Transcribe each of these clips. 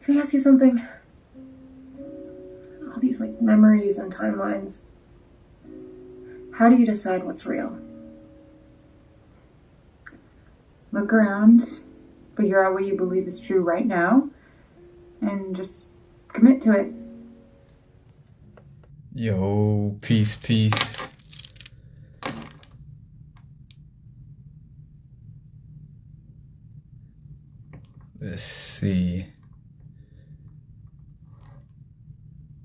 Can I ask you something? All these like memories and timelines. How do you decide what's real? Look around, figure out what you believe is true right now, and just commit to it. Yo, peace, peace. Let's see.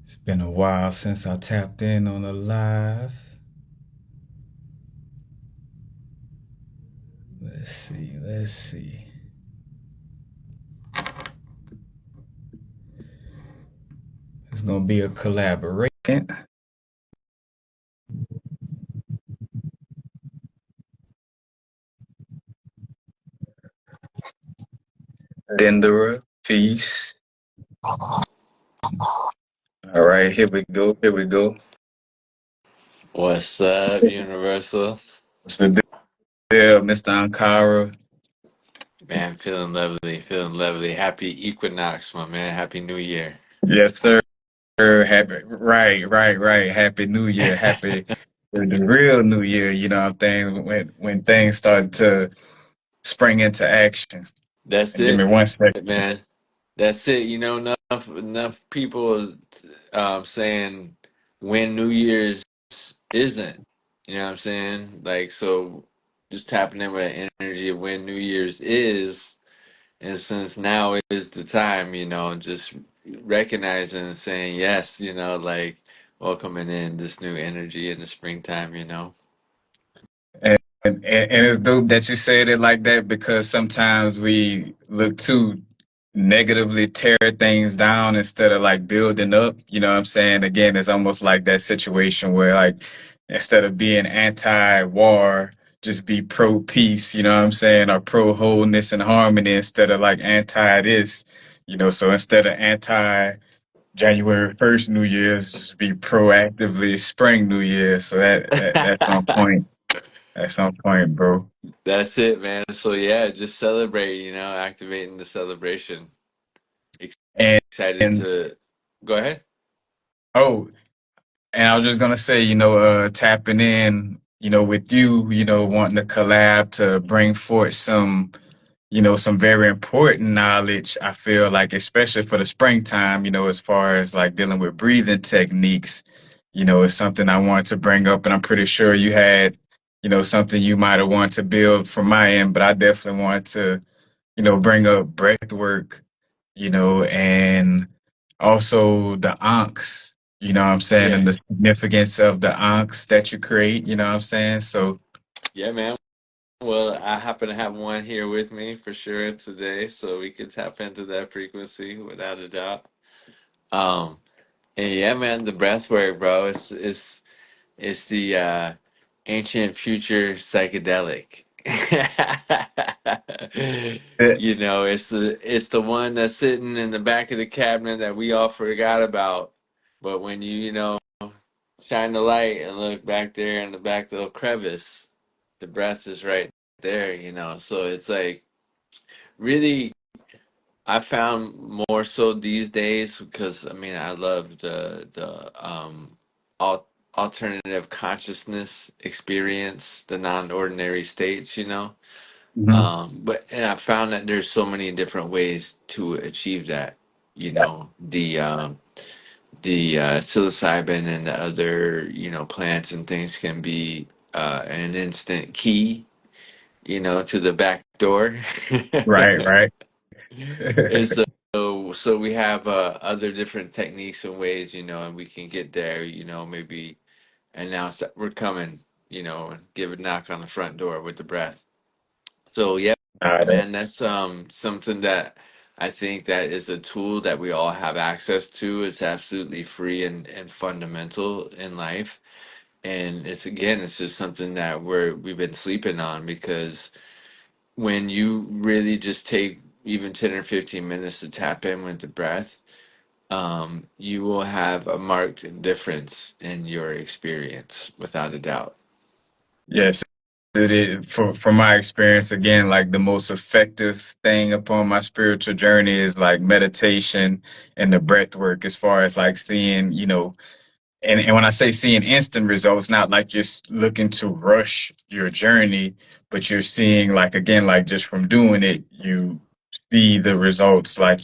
It's been a while since I tapped in on a live. Let's see. It's gonna be a collaboration. Dendera, peace. All right, here we go. Here we go. What's up, Universal? What's the deal, Mr. Ankhara? Man, feeling lovely, feeling lovely. Happy equinox, my man. Happy New Year. Yes, sir. Happy, right. Happy New Year. Happy the real New Year. You know what I'm saying? When things start to spring into action. That's Give me it, 1 second. man. That's it. You know, enough people saying when New Year's isn't. You know what I'm saying? Like, so just tapping in with the energy of when New Year's is, and since now is the time, just recognizing and saying yes, like welcoming in this new energy in the springtime. And it's dope that you said it like that because sometimes we look too negatively tear things down instead of like building up. You know what I'm saying? Again, it's almost like that situation where like instead of being anti-war, just be pro-peace, you know what I'm saying? Or pro-wholeness and harmony instead of like anti this, so instead of anti January 1st New Year's, just be proactively spring New Year's. So that's on point. That's on point, bro. That's it, man. So yeah, just celebrate, activating the celebration. And, Excited and to go ahead. oh, and I was just gonna say, tapping in, with you, wanting to collab to bring forth some very important knowledge. I feel like, especially for the springtime, as far as like dealing with breathing techniques, is something I wanted to bring up, and I'm pretty sure you had, something you might have wanted to build from my end, but I definitely wanted to, bring up breath work, and also the ankhs, what I'm saying, Yeah. and the significance of the ankhs that you create, what I'm saying? So, Yeah, man. Well, I happen to have one here with me for sure today, so we could tap into that frequency without a doubt. Um, and yeah, man, the breath work, bro, it's the ancient future psychedelic. eh, It's the one that's sitting in the back of the cabinet that we all forgot about. But when you shine the light and look back there in the back little crevice, the breath is right there. So it's like really I found more so these days because I mean I love the al alternative consciousness experience, the non-ordinary states. mhm. And I found that there's so many different ways to achieve that. The psilocybin and the other plants and things can be an instant key, to the back door. Right, right. And so we have other different techniques and ways, and we can get there, maybe announce that we're coming, and give a knock on the front door with the breath. So yeah, Nah, man, that's something that I think that is a tool that we all have access to. It's absolutely free and fundamental in life. And it's just something that we've been sleeping on because when you really just take even 10 or 15 minutes to tap in with the breath, you will have a marked difference in your experience, without a doubt. yes, it from my experience again, like the most effective thing upon my spiritual journey is like meditation and the breath work, as far as like seeing, and when I say seeing instant results, not like you're looking to rush your journey, but you're seeing, like, again, like just from doing it, you see the results, like,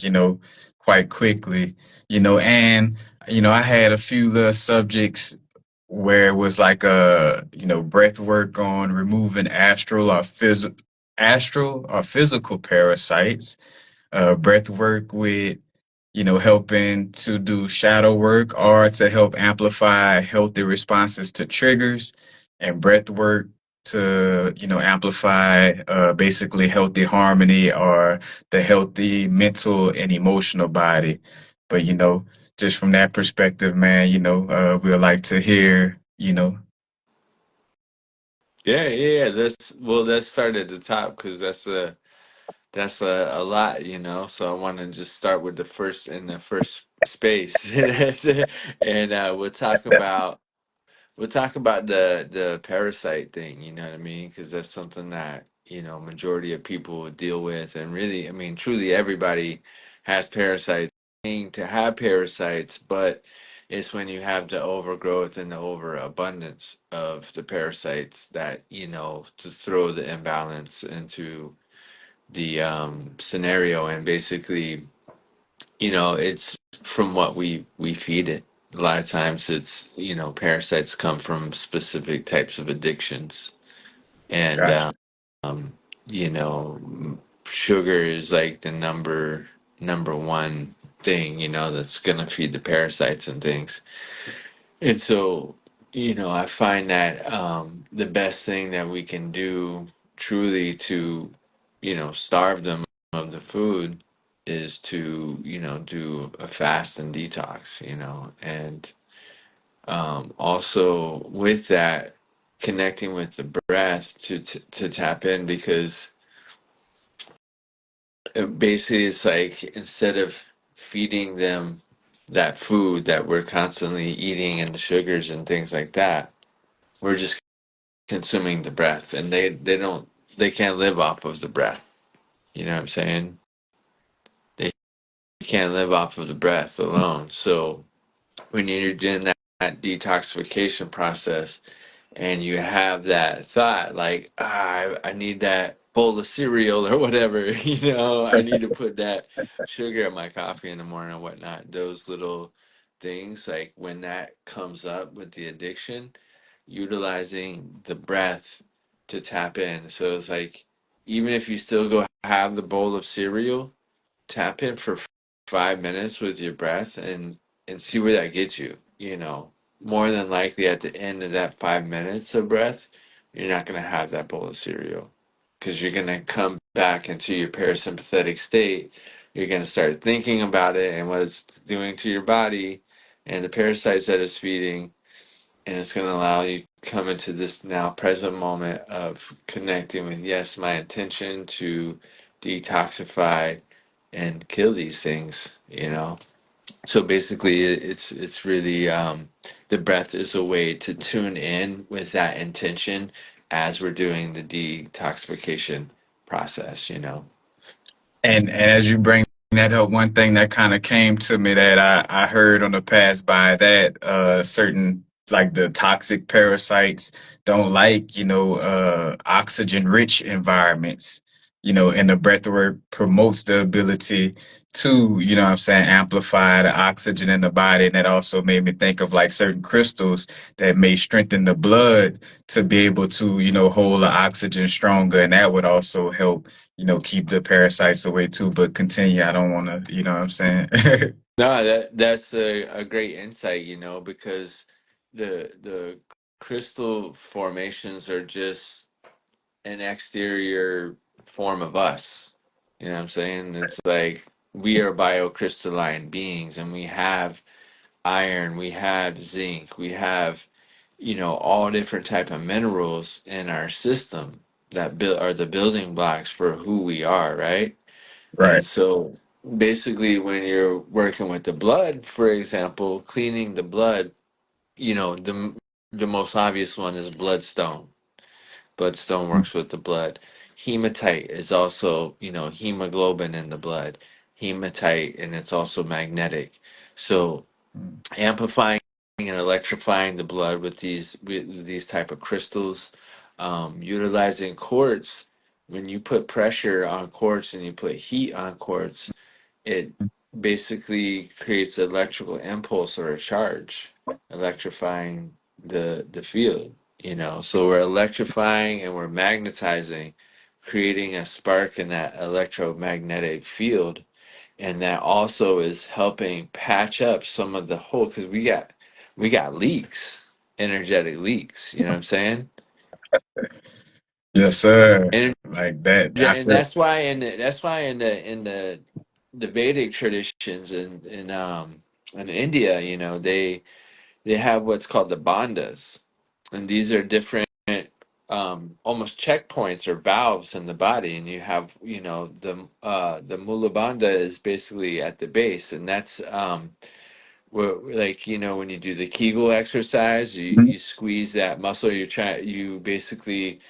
quite quickly, and, I had a few little subjects where it was like breath work on removing astral or physical parasites, breath work with helping to do shadow work or to help amplify healthy responses to triggers, and breath work to, amplify basically healthy harmony or the healthy mental and emotional body. But, just from that perspective, man, we'd like to hear, Yeah. Let's start at the top because that's a lot, So I want to just start with the first space, and we'll talk about the parasite thing. You know what I mean? Because that's something that majority of people deal with, and really, I mean, truly, everybody has parasites. To have parasites, but it's when you have the overgrowth and the overabundance of the parasites that to throw the imbalance into the scenario. And basically, it's from what we feed it. A lot of times it's parasites come from specific types of addictions. And um you know sugar is like the number one thing that's gonna feed the parasites and things. And so, I find that the best thing that we can do truly to, starve them of the food is to, do a fast and detox, and also with that, connecting with the breath to tap in, because basically it's like instead of feeding them that food that we're constantly eating and the sugars and things like that, we're just consuming the breath, and they can't live off of the breath. You know what I'm saying? They can't live off of the breath alone. So when you're doing that detoxification process, and you have that thought like, I need that bowl of cereal or whatever, I need to put that sugar in my coffee in the morning or whatnot. Those little things, like when that comes up with the addiction, utilizing the breath to tap in. So it's like, even if you still go have the bowl of cereal, tap in for 5 minutes with your breath and see where that gets you. More than likely at the end of that 5 minutes of breath, you're not going to have that bowl of cereal, because you're going to come back into your parasympathetic state. You're going to start thinking about it and what it's doing to your body and the parasites that it's feeding, and it's going to allow you to come into this now present moment of connecting with, yes, my intention to detoxify and kill these things. So basically it's really the breath is a way to tune in with that intention as we're doing the detoxification process. And as you bring that up, one thing that kind of came to me that I heard on the pass by, that certain, like, the toxic parasites don't like, oxygen rich environments, and the breathwork promotes the ability to, what I'm saying, amplify the oxygen in the body. And that also made me think of like certain crystals that may strengthen the blood to be able to, hold the oxygen stronger. And that would also help, keep the parasites away too. But continue. I don't want to, you know what I'm saying? No, that's a great insight, because the crystal formations are just an exterior form of us. You know what I'm saying? It's like we are biocrystalline beings, and we have iron, we have zinc, we have, all different type of minerals in our system that are the building blocks for who we are, right? Right. And so basically when you're working with the blood, for example, cleaning the blood, the most obvious one is bloodstone. Bloodstone works with the blood. Hematite is also, hemoglobin in the blood. Hematite, and it's also magnetic. So amplifying and electrifying the blood with these type of crystals, utilizing quartz. When you put pressure on quartz and you put heat on quartz, it basically creates an electrical impulse or a charge, electrifying the field. So we're electrifying and we're magnetizing, creating a spark in that electromagnetic field, and that also is helping patch up some of the hole, because we got leaks, energetic leaks. You know what I'm saying? Yes, sir. And Like that. I and feel that's why in the Vedic traditions in India, they have what's called the bandhas, and these are different almost checkpoints or valves in the body, and you have the mula bandha is basically at the base, and that's like when you do the Kegel exercise, you squeeze that muscle. You basically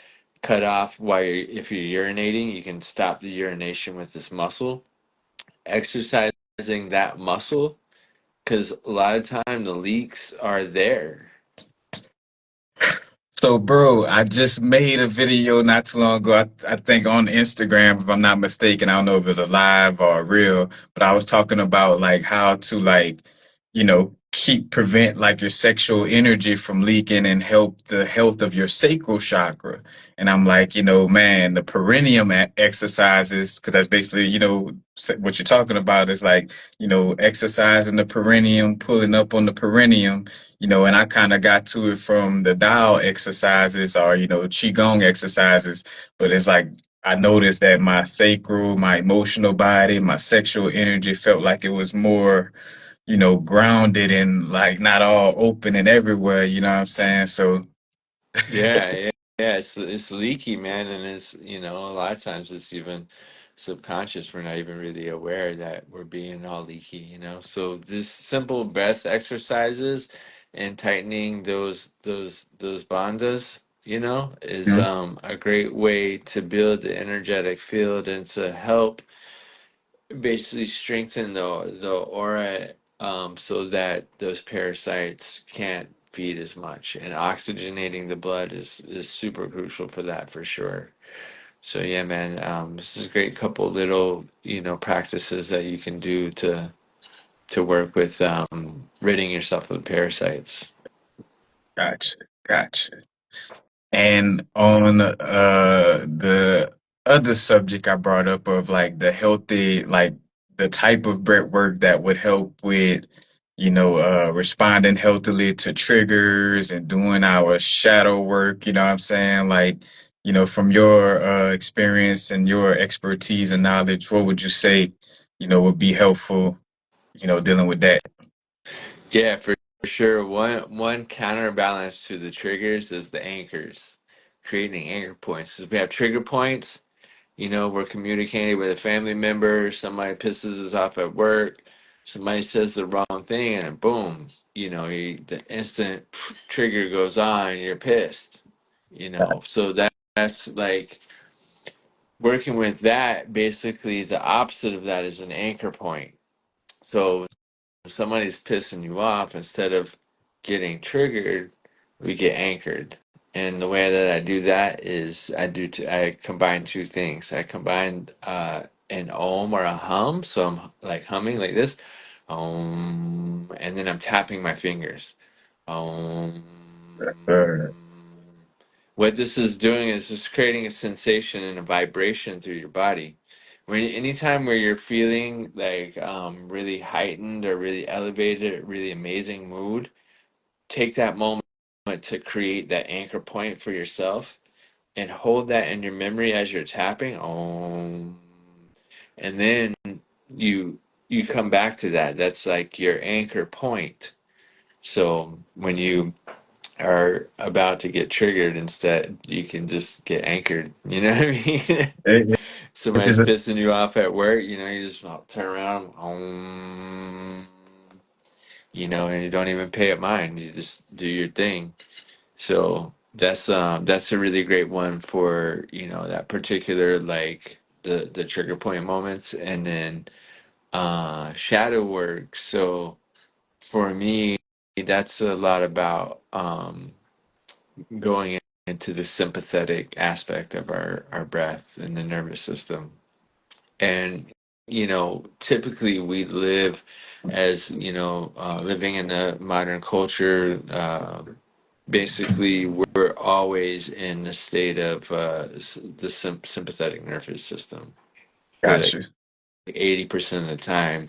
cut off while if you're urinating, you can stop the urination with this muscle, exercising that muscle, because a lot of time the leaks are there. So, bro, I just made a video not too long ago. I think on Instagram, if I'm not mistaken. I don't know if it was a live or a real, but I was talking about like how to like, prevent like your sexual energy from leaking and help the health of your sacral chakra. And I'm like, man, the perineum exercises, because that's basically, what you're talking about is like, exercising the perineum, pulling up on the perineum, and I kind of got to it from the Tao exercises or, Qigong exercises. But it's like I noticed that my sacral, my emotional body, my sexual energy felt like it was more, grounded and like not all open and everywhere, you know what I'm saying? So, Yeah. It's leaky, man, and it's a lot of times it's even subconscious. We're not even really aware that we're being all leaky. So just simple breath exercises and tightening those bandhas, is mhm. a great way to build the energetic field and to help basically strengthen the aura, so that those parasites can't feed as much, and oxygenating the blood is super crucial for that, for sure. So yeah, man, this is a great couple little practices that you can do to work with ridding yourself of parasites. Gotcha. Gotcha. And on the other subject I brought up of like the healthy, like the type of breath work that would help with, responding healthily to triggers and doing our shadow work, you know what I'm saying? Like, from your experience and your expertise and knowledge, what would you say, would be helpful, dealing with that? Yeah, for sure. One counterbalance to the triggers is the anchors, creating anchor points. So we have trigger points. We're communicating with a family member, somebody pisses us off at work, somebody says the wrong thing, and boom, the instant trigger goes on, you're pissed. So that's like working with that. Basically, the opposite of that is an anchor point. So if somebody's pissing you off, instead of getting triggered, we get anchored. And the way that I do that is I combine two things. I combine an ohm or a hum, so I'm like humming like this, and then I'm tapping my fingers. Om. Uh, What this is doing is just creating a sensation and a vibration through your body. Anytime where you're feeling like really heightened or really elevated, or really amazing mood, take that moment to create that anchor point for yourself and hold that in your memory as you're tapping. And then you come back to that. That's like your anchor point. So when you are about to get triggered, instead you can just get anchored. You know what I mean? it, it Somebody's is pissing you off at work, you just turn around, and you don't even pay it mind. You just do your thing. So That's a really great one for, that particular, like the trigger point moments. And then shadow work. So for me, that's a lot about going into the sympathetic aspect of our breath and the nervous system. And typically we live as, living in a modern culture. Basically, we're always in a state of the sympathetic nervous system. For Got like you. 80% of the time,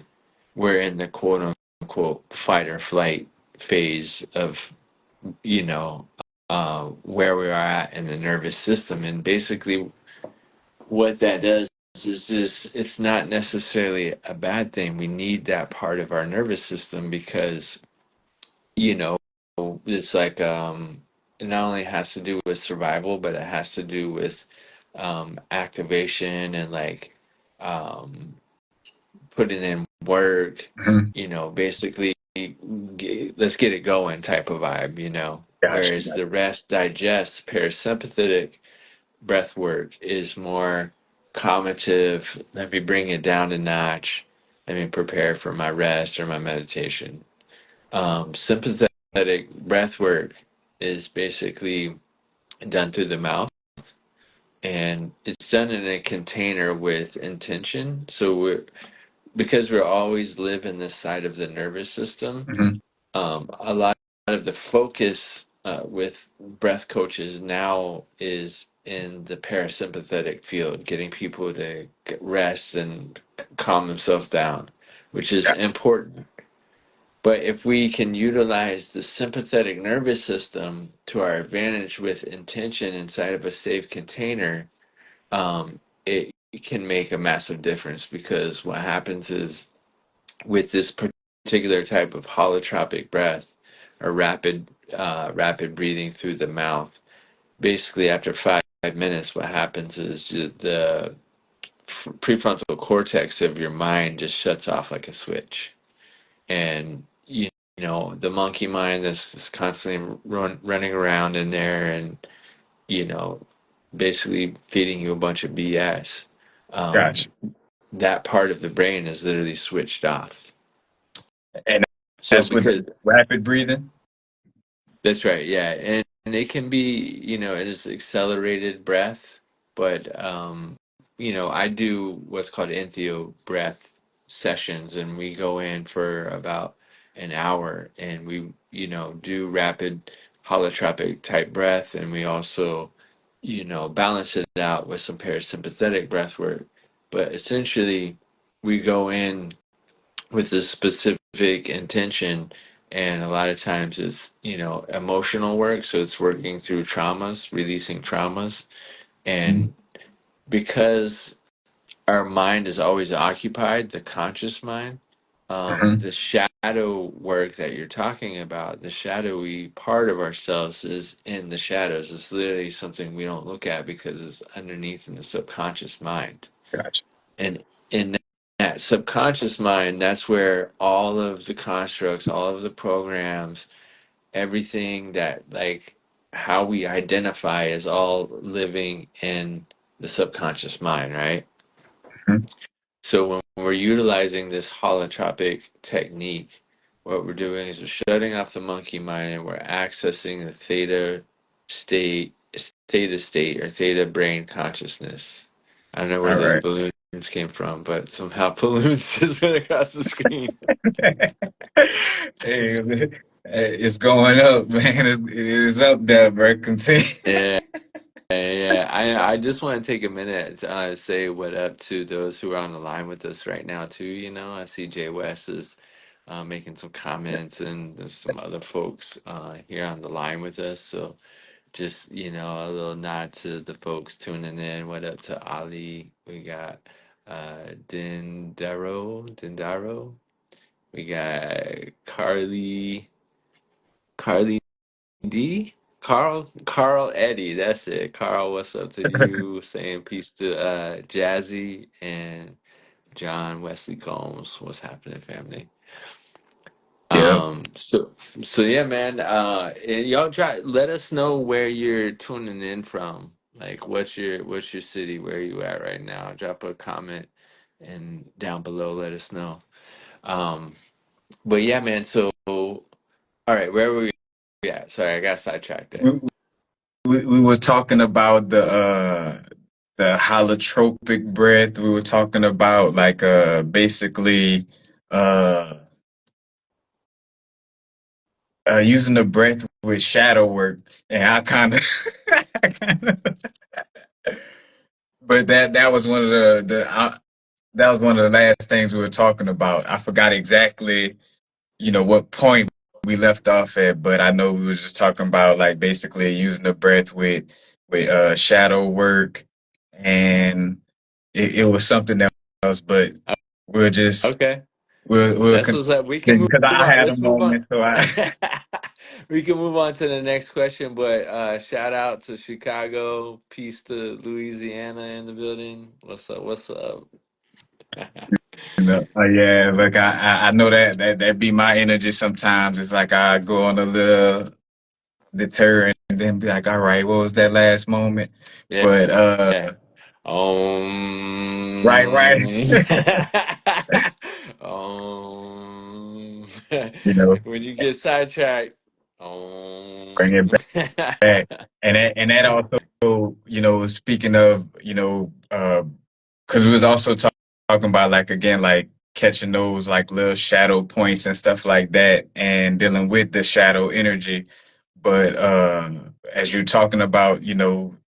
we're in the quote unquote fight or flight phase of, you know, where we are at in the nervous system. And basically, what that does is just, it's not necessarily a bad thing. We need that part of our nervous system because, you know, it's like, it not only has to do with survival, but it has to do with activation and like um, putting in work, Hmm. basically let's get it going type of vibe. Got you. Whereas the rest digest parasympathetic breath work is more cognitive. Let me bring it down a notch. Let me prepare for my rest or my meditation. Sympathetic breath work is basically done through the mouth, and it's done in a container with intention. So because we're always live in this side of the nervous system, Hmm. a lot of the focus with breath coaches now is in the parasympathetic field, getting people to rest and calm themselves down, which is Got important. But if we can utilize the sympathetic nervous system to our advantage with intention inside of a safe container, it can make a massive difference, because what happens is, with this particular type of holotropic breath, or rapid breathing through the mouth, basically after 5 minutes, what happens is the prefrontal cortex of your mind just shuts off like a switch. And the monkey mind that's constantly running around in there, and you know basically feeding you a bunch of BS. got um, you. that part of the brain is literally switched off. And So that's with because the rapid breathing. That's right, yeah. And it can be, it is accelerated breath, but I do what's called Entheo Breath sessions, and we go in for about an hour, and we, do rapid holotropic type breath, and we also, balance it out with some parasympathetic breath work. But essentially, we go in with a specific intention, and a lot of times it's emotional work, so it's working through traumas, releasing traumas. And because our mind is always occupied, the conscious mind, Hmm. the shadow work that you're talking about, the shadowy part of ourselves is in the shadows. It's literally something we don't look at because it's underneath in the subconscious mind. Got And in that subconscious mind, that's where all of the constructs, all of the programs, everything that, like, how we identify is all living in the subconscious mind, right? you. So when we're utilizing this holotropic technique, what we're doing is we're shutting off the monkey mind, and we're accessing the theta state, or theta brain consciousness. I don't know where All those right. balloons came from, but somehow balloons just went across the screen. Hey, it's going up, man. It is up there, bro. Continue. Yeah, yeah. I just want to take a minute to say what up to those who are on the line with us right now too. I see Jay West is making some comments, and there's some other folks here on the line with us. So just, a little nod to the folks tuning in. What up to Ali? We got Dindaro. We got Carly D. Carl Eddie. That's it. Carl, what's up to you? Saying peace to Jazzy and John Wesley Combs. What's happening, family? Yeah. So yeah, man. And y'all let us know where you're tuning in from. Like, what's your city? Where are you at right now? Drop a comment and down below. Let us know. Um, but yeah, man. So, all right, where were we at? Sorry, I got sidetracked there. We were talking about the holotropic breath. We were talking about like basically uh using the breath with shadow work, and I kind of I kind of but that was one of the that was one of the last things we were talking about. I forgot exactly, what point we left off at, but I know we was just talking about like basically using the breath with shadow work, and it was something else, but we'll just Okay. we'll That's continue what's up. We can move because I on. had a Let's move on. moment, so I We can move on to the next question, but shout out to Chicago. Peace to Louisiana in the building. What's up? What's up? yeah, look, I know that be my energy sometimes. It's like I go on a little deter and then be like, all right, what was that last moment? Yeah, But yeah. right, Um, you know, when you get sidetracked, bring it back. And that also, speaking of, because we was also talking about like again, like catching those like little shadow points and stuff like that, and dealing with the shadow energy. But as you're talking about,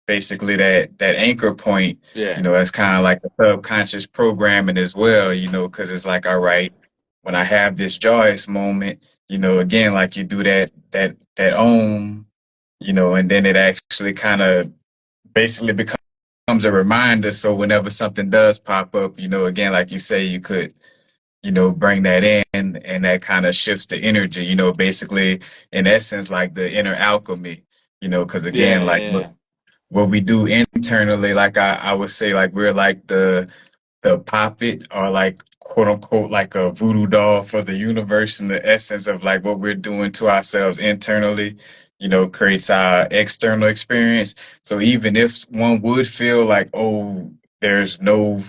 basically that anchor point, yeah, that's kind of like a subconscious programming as well, because it's like, all right, when I have this joyous moment, again, like you do that and then it actually kind of basically becomes a reminder. So whenever something does pop up, again, like you say, you could, bring that in, and that kind of shifts the energy, basically in essence, like the inner alchemy, because yeah, again, like yeah, what we do internally, like I would say, like we're like the puppet, or like quote unquote like a voodoo doll for the universe, and the essence of like what we're doing to ourselves internally, creates our external experience. So even if one would feel like, oh, there's no,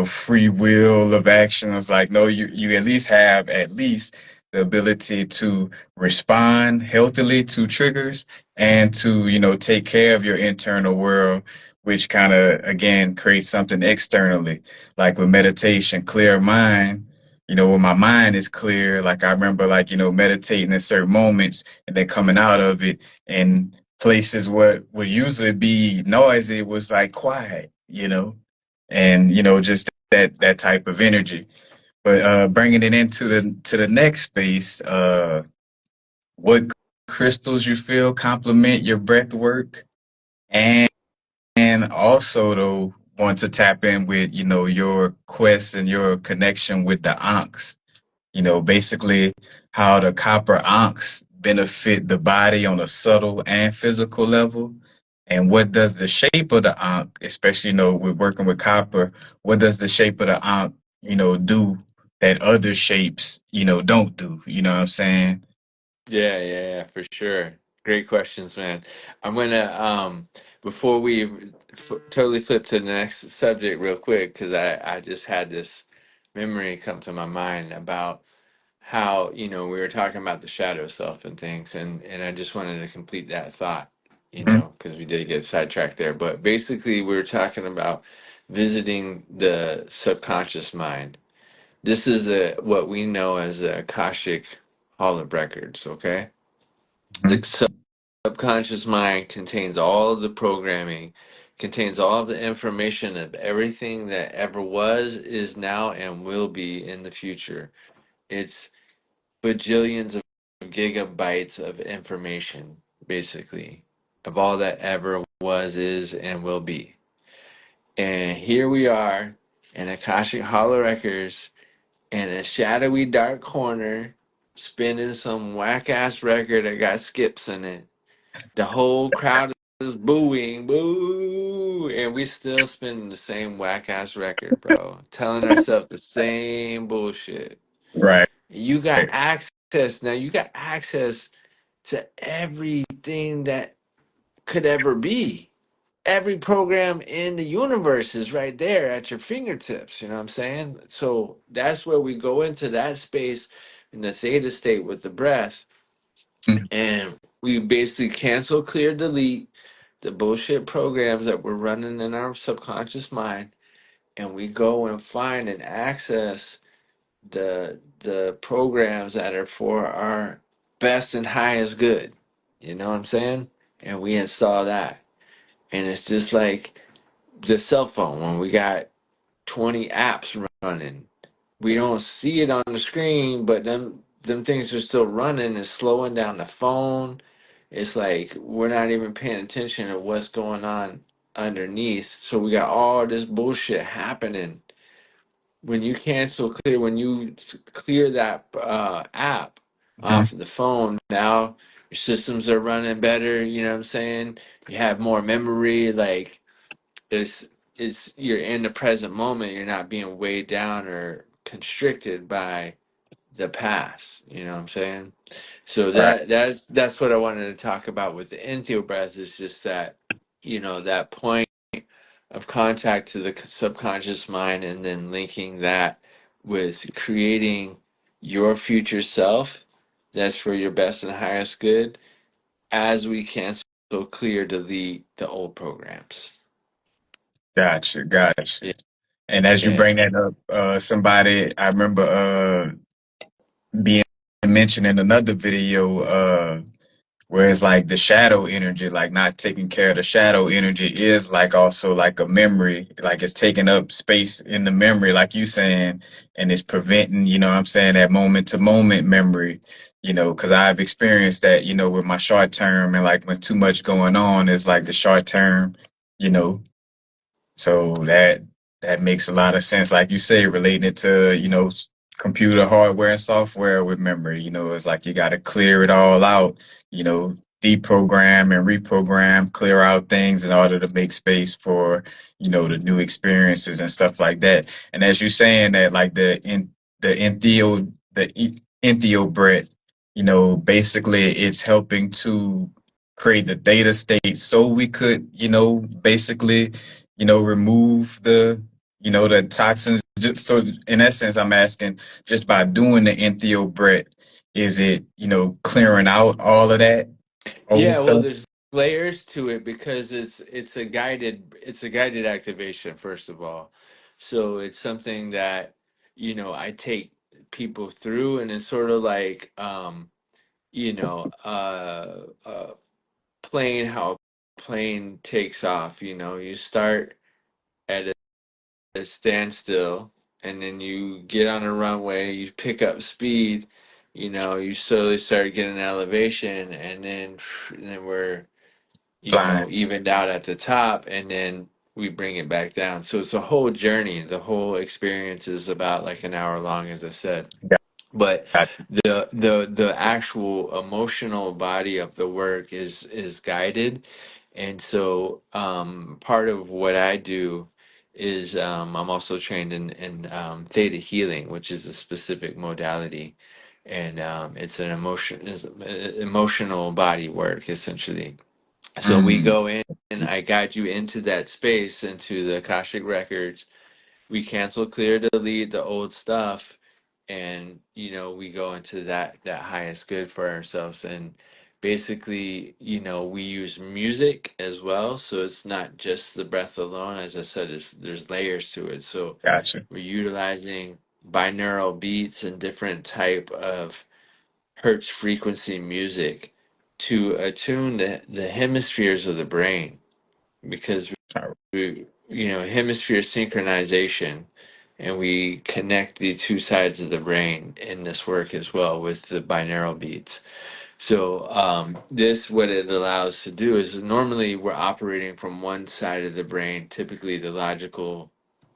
free will of action, it's like, no, you at least have at least the ability to respond healthily to triggers, and to, take care of your internal world, which kind of again creates something externally, like with meditation, clear mind. When my mind is clear, like I remember, like, meditating in certain moments and then coming out of it, and places what would usually be noisy was like quiet, and, just that type of energy. But bringing it into the next space, what crystals you feel complement your breath work, and also though want to tap in with, your quest and your connection with the Ankhs, basically how the Copper Ankhs benefit the body on a subtle and physical level. And what does the shape of the Ankh, especially, we're working with copper, what does the shape of the Ankh, do that other shapes, don't do? You know what I'm saying? yeah, yeah, yeah, for sure. Great questions, man. I'm gonna before we totally flip to the next subject real quick, because I just had this memory come to my mind about how, we were talking about the shadow self and things, and I just wanted to complete that thought, Mhm. because we did get sidetracked there. But basically, we were talking about visiting the subconscious mind. This is what we know as the Akashic Hall of Records, okay? The Mhm. subconscious mind contains all of the programming, contains all of the information of everything that ever was, is now, and will be in the future. It's bajillions of gigabytes of information, basically, of all that ever was, is, and will be. And here we are in Akashic Hollow Records in a shadowy dark corner spinning some whack ass record that got skips in it. The whole crowd is booing, boo, and we still spinning the same whack ass record, bro. Telling ourselves the same bullshit. Right. You got access now you got access to everything that could ever be. Every program in the universe is right there at your fingertips. You know what I'm saying? So that's where we go into that space in the theta state with the breath, Mm. and we basically cancel, clear, delete the bullshit programs that we're running in our subconscious mind, and we go and find and access the programs that are for our best and highest good. You know what I'm saying? And we install that. And it's just like the cell phone when we got 20 apps running. We don't see it on the screen, but them things are still running and slowing down the phone. It's like we're not even paying attention to what's going on underneath. So we got all this bullshit happening. When you cancel clear, when you clear that app off Mhm. of the phone, now your systems are running better. You know what I'm saying? You have more memory. Like it's you're in the present moment. You're not being weighed down or constricted by the past. You know what I'm saying? So Right. that's what I wanted to talk about with the Entheo breath, is just that, that point of contact to the subconscious mind, and then linking that with creating your future self that's for your best and highest good, as we cancel, clear, delete the old programs. Gotcha. Gotcha. Yeah. And as you Yeah. bring that up, somebody I remember being mentioned in another video, where it's like the shadow energy, like not taking care of the shadow energy is like also like a memory, like it's taking up space in the memory, like you saying, and it's preventing, what I'm saying, that moment to moment memory, because I've experienced that, with my short term, and like when too much going on is like the short term, you know, so that makes a lot of sense, like you say, relating it to computer hardware and software with memory. It's like you got to clear it all out. Deprogram and reprogram, clear out things in order to make space for the new experiences and stuff like that. And as you're saying that, like the Entheo Breath, basically it's helping to create the data state so we could basically remove the toxins. Just so in essence, I'm asking, just by doing the Entheo Breath, is it, clearing out all of that old Yeah, well, stuff? there's layers to it because it's a guided activation, first of all. So it's something that, I take people through, and it's sort of like you know, plane how a plane takes off. You start at a standstill, and then you get on a runway, you pick up speed, you slowly start getting elevation, and then we're Flying. evened out at the top, and then we bring it back down. So it's a whole journey. The whole experience is about like an hour long, as I said. But Got the actual emotional body of the work is guided. And so part of what I do is I'm also trained in theta healing, which is a specific modality, and it's an emotional body work, essentially. So we Mm, go in, and I guide you into that space, into the Akashic records. We cancel, clear, delete the old stuff, and we go into that highest good for ourselves. And basically, we use music as well, so it's not just the breath alone. As I said, there's layers to it. So gotcha. we're utilizing binaural beats and different type of hertz frequency music to attune the hemispheres of the brain, because All right. hemisphere synchronization, and we connect the two sides of the brain in this work as well with the binaural beats. So this, what it allows to do is, normally we're operating from one side of the brain, typically the logical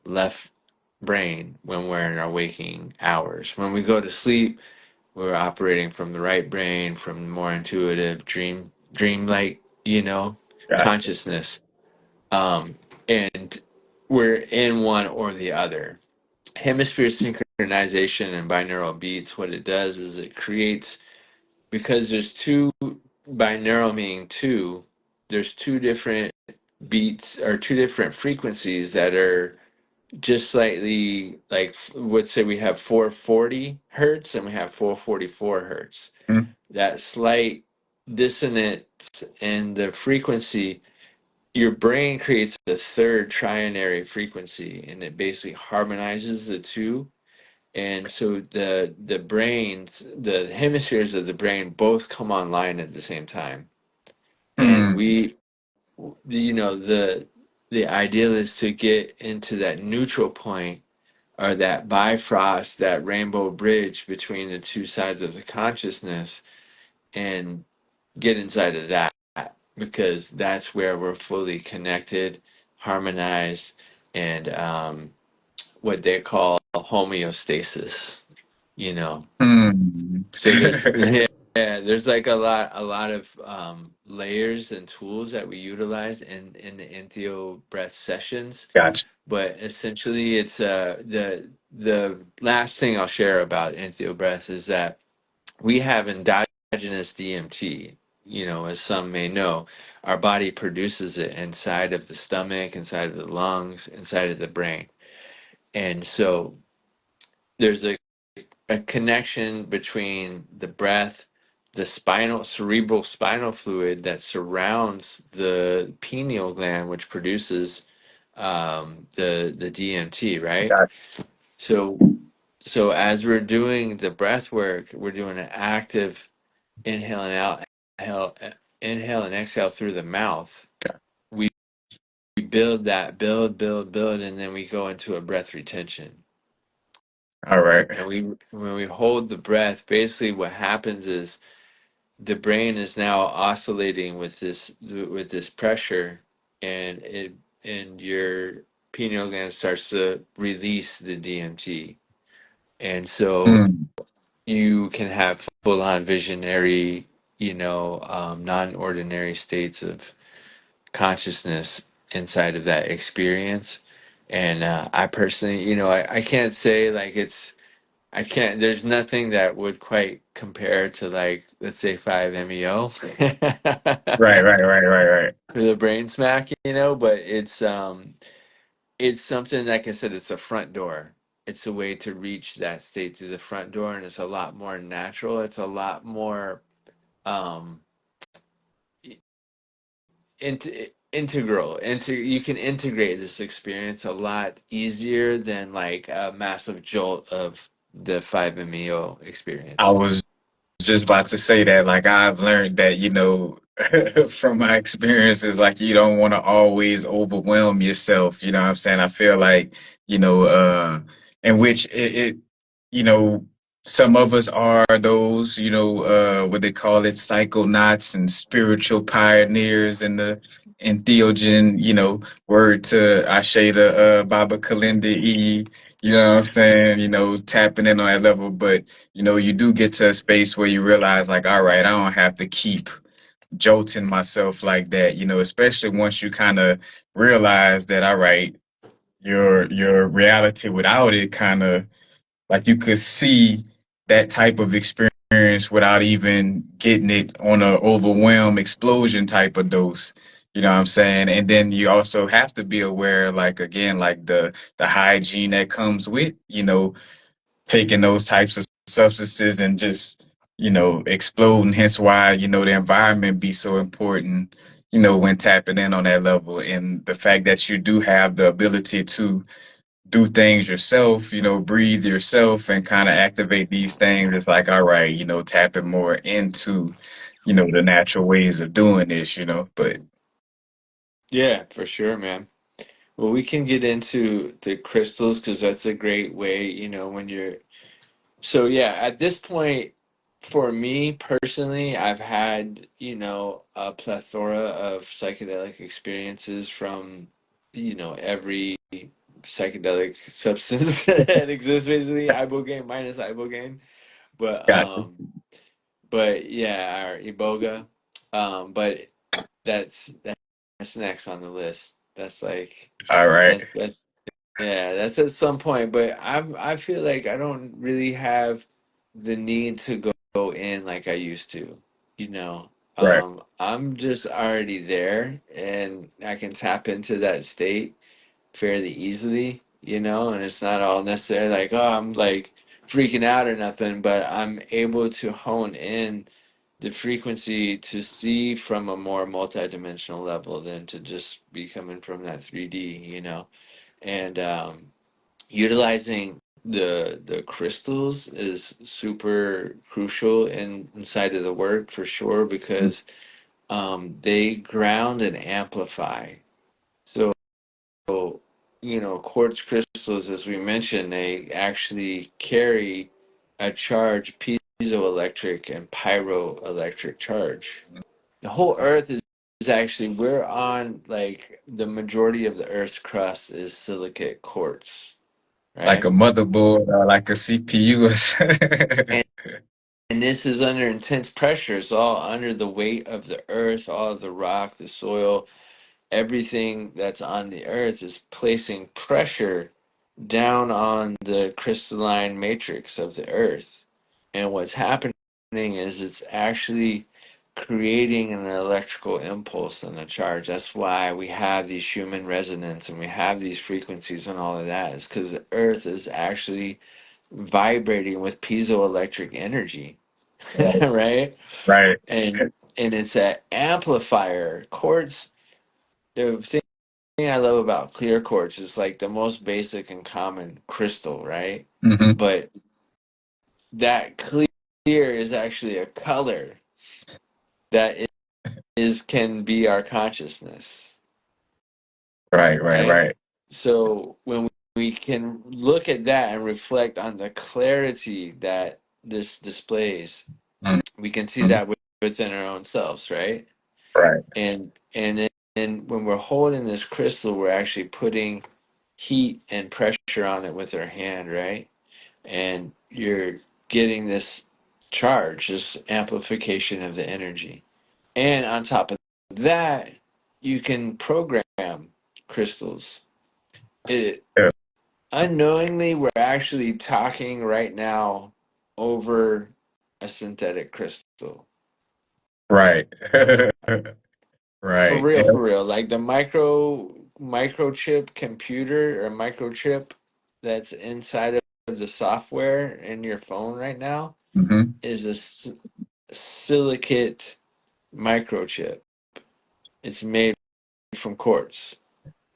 left brain, when we're in our waking hours. When we go to sleep, we're operating from the right brain, from more intuitive dreamlike, Gotcha. consciousness. And we're in one or the other. Hemisphere synchronization and binaural beats, what it does is it creates, because there's two, binaural meaning two, there's two different beats or two different frequencies that are just slightly, like, let's say we have 440 hertz and we have 444 hertz. Mm. That slight dissonance in the frequency, your brain creates a third trinary frequency, and it basically harmonizes the two. And so the brains, the hemispheres of the brain both come online at the same time. And Mm. we, the ideal is to get into that neutral point, or that bifrost, that rainbow bridge between the two sides of the consciousness, and get inside of that, because that's where we're fully connected, harmonized, and what they call homeostasis. Mm. So there's yeah, there's like a lot of layers and tools that we utilize in the Entheo Breath sessions. Gotcha. But essentially, it's the last thing I'll share about Entheo Breath is that we have endogenous DMT. As some may know, our body produces it inside of the stomach, inside of the lungs, inside of the brain. And so there's a connection between the breath, the cerebral spinal fluid that surrounds the pineal gland, which produces the DMT, right? Gotcha. So as we're doing the breath work, we're doing an active inhale and out, inhale and exhale through the mouth. We build that, build, and then we go into a breath retention. All right. And when we hold the breath, basically what happens is the brain is now oscillating with this pressure, and your pineal gland starts to release the DMT. And so Mm. you can have full-on visionary, non-ordinary states of consciousness inside of that experience. And I personally, I can't say like I can't, there's nothing that would quite compare to, like, let's say 5-MeO Right, right, right, right, right. for the brain smack, but it's something, like I said, it's a front door. It's a way to reach that state through the front door, and it's a lot more natural. It's a lot more um integral. You can integrate this experience a lot easier than like a massive jolt of the 5-MeO I experience. was just about to say that, like, I've learned that, from my experiences, like, you don't want to always overwhelm yourself. You know what I'm saying? I feel like, in which you know, some of us are those, what they call it, psychonauts and spiritual pioneers in the entheogen, word to Asheda, Baba Kalindi E, you know what I'm saying? Tapping in on that level. But you do get to a space where you realize, like, all right, I don't have to keep jolting myself like that, especially once you kind of realize that, all right, your reality without it kind of, like, you could see that type of experience without even getting it on a overwhelm explosion type of dose. You know what I'm saying? And then you also have to be aware, like, again, like the hygiene that comes with, taking those types of substances and just, exploding. Hence why, the environment be so important, when tapping in on that level. And the fact that you do have the ability to do things yourself, breathe yourself and kind of activate these things. It's like, all right, tapping more into, the natural ways of doing this, but Yeah, for sure, man. Well, we can get into the crystals because that's a great way, when you're. So, yeah, at this point, for me personally, I've had, a plethora of psychedelic experiences from, every psychedelic substance that exists, basically, ibogaine minus ibogaine. But, got you. um, but yeah, our iboga. But that's next on the list. That's like All right. that's Yeah, that's at some point, but I feel like I don't really have the need to go in like I used to, you know. Right. I'm just already there and I can tap into that state fairly easily, you know, and it's not all necessarily like, oh, I'm like freaking out or nothing, but I'm able to hone in the frequency to see from a more multidimensional level than to just be coming from that 3D, you know. And utilizing the crystals is super crucial inside of the work for sure because they ground and amplify. So, you know, quartz crystals, as we mentioned, they actually carry a charge, piezoelectric and pyroelectric charge. The whole Earth is actually, we're on like the majority of the Earth's crust is silicate quartz, Like a right? motherboard or like a CPU. And and this is under intense pressure. It's all under the weight of the earth, all of the rock, the soil, everything that's on the earth is placing pressure down on the crystalline matrix of the earth. And what's happening is it's actually creating an electrical impulse and a charge. That's why we have these Schumann resonance and we have these frequencies and all of that. It's because the earth is actually vibrating with piezoelectric energy, Right. right? Right. And it's an amplifier. Quartz, the thing I love about clear quartz is like the most basic and common crystal, right? Hmm. But that clear is actually a color that is can be our consciousness, Right. Right. right? Right. So when we can look at that and reflect on the clarity that this displays, we can see Hmm. that within our own selves, right? Right. And when we're holding this crystal, we're actually putting heat and pressure on it with our hand, right? And you're getting this charge, this amplification of the energy. And on top of that, you can program crystals. It Yeah. unknowingly, we're actually talking right now over a synthetic crystal. Right. Right. For real. Like the microchip computer or microchip that's inside of the software in your phone right now Hmm. is a silicate microchip. It's made from quartz.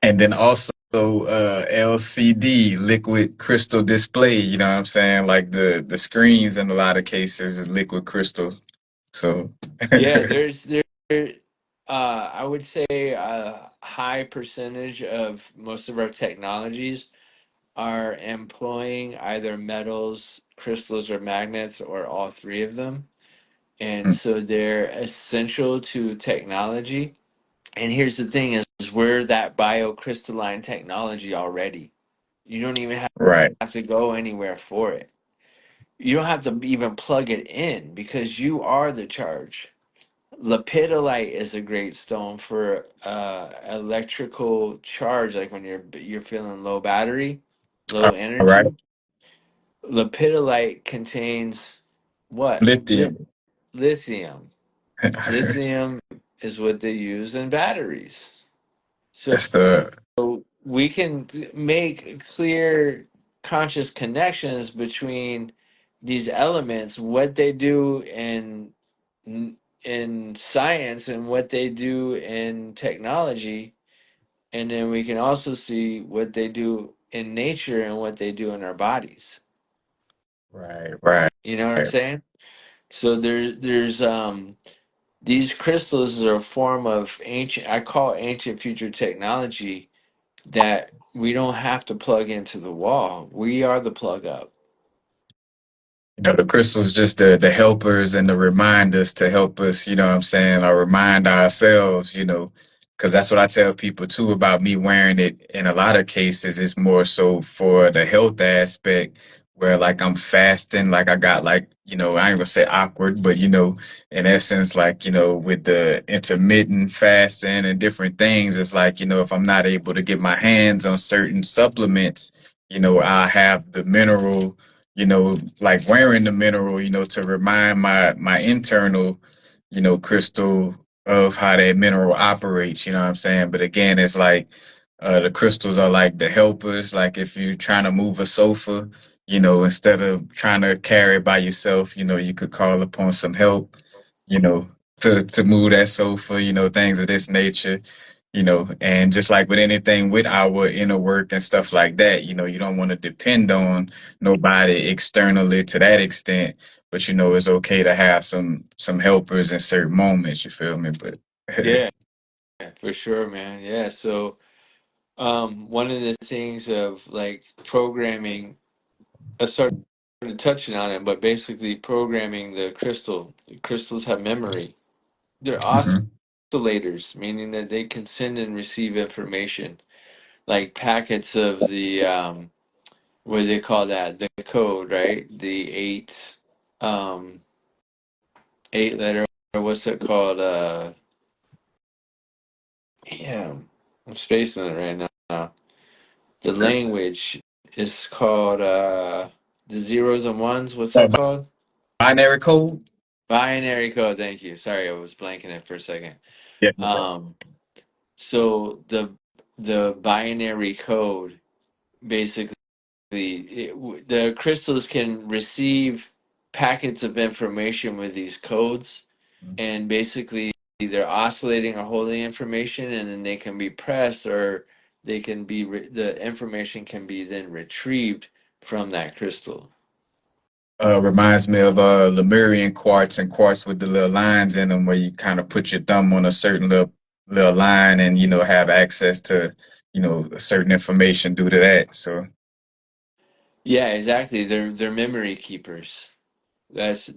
And then also LCD, liquid crystal display, you know what I'm saying? Like the screens in a lot of cases is liquid crystal. So Yeah, there I would say a high percentage of most of our technologies are employing either metals, crystals, or magnets, or all three of them. And so they're essential to technology. And here's the thing is we're that biocrystalline technology already. You don't even right, have to go anywhere for it. You don't have to even plug it in because you are the charge. Lepidolite is a great stone for electrical charge, like when you're feeling low battery, low all right. energy. Lepidolite contains what? Lithium. Lithium. Lithium is what they use in batteries. So That's the we can make clear conscious connections between these elements, what they do in science and what they do in technology, and then we can also see what they do in nature and what they do in our bodies. right, right, You know what I'm saying? So there's these crystals are a form of ancient, I call ancient future technology that we don't have to plug into the wall. We are the plug up. you know, the crystals just the helpers and the reminders to help us, you know what I'm saying, or remind ourselves, you know, because that's what I tell people too about me wearing it. In a lot of cases, it's more so for the health aspect, where like I'm fasting, like I got like, I ain't gonna say awkward, but in essence, like, with the intermittent fasting and different things, it's like, if I'm not able to get my hands on certain supplements, I have the mineral, like wearing the mineral, to remind my internal, crystal of how that mineral operates, you know what I'm saying? But again, it's like the crystals are like the helpers. Like if you're trying to move a sofa, instead of trying to carry it by yourself, you could call upon some help, you know, to move that sofa, things of this nature, and just like with anything with our inner work and stuff like that, you don't want to depend on nobody externally to that extent, but it's okay to have some helpers in certain moments, you feel me? But Yeah, for sure, man. Yeah. So, one of the things of like programming, I started touching on it, but basically programming the crystal. The crystals have memory. They're Mhm. oscillators, meaning that they can send and receive information, like packets of the what do they call that? The code, right? The um, eight letter. What's it called? Yeah, I'm spacing it right now. The language is called the zeros and ones. What's Uh, that called? Binary code? Binary code. Thank you. Sorry, I was blanking it for a second. Yeah. Um, so the binary code basically the crystals can receive packets of information with these codes, and basically they're oscillating or holding information, and then they can be pressed, or they can be the information can be then retrieved from that crystal. Reminds me of Lemurian quartz and quartz with the little lines in them where you kind of put your thumb on a certain little line and have access to certain information due to that. So Yeah, exactly. They're memory keepers. That's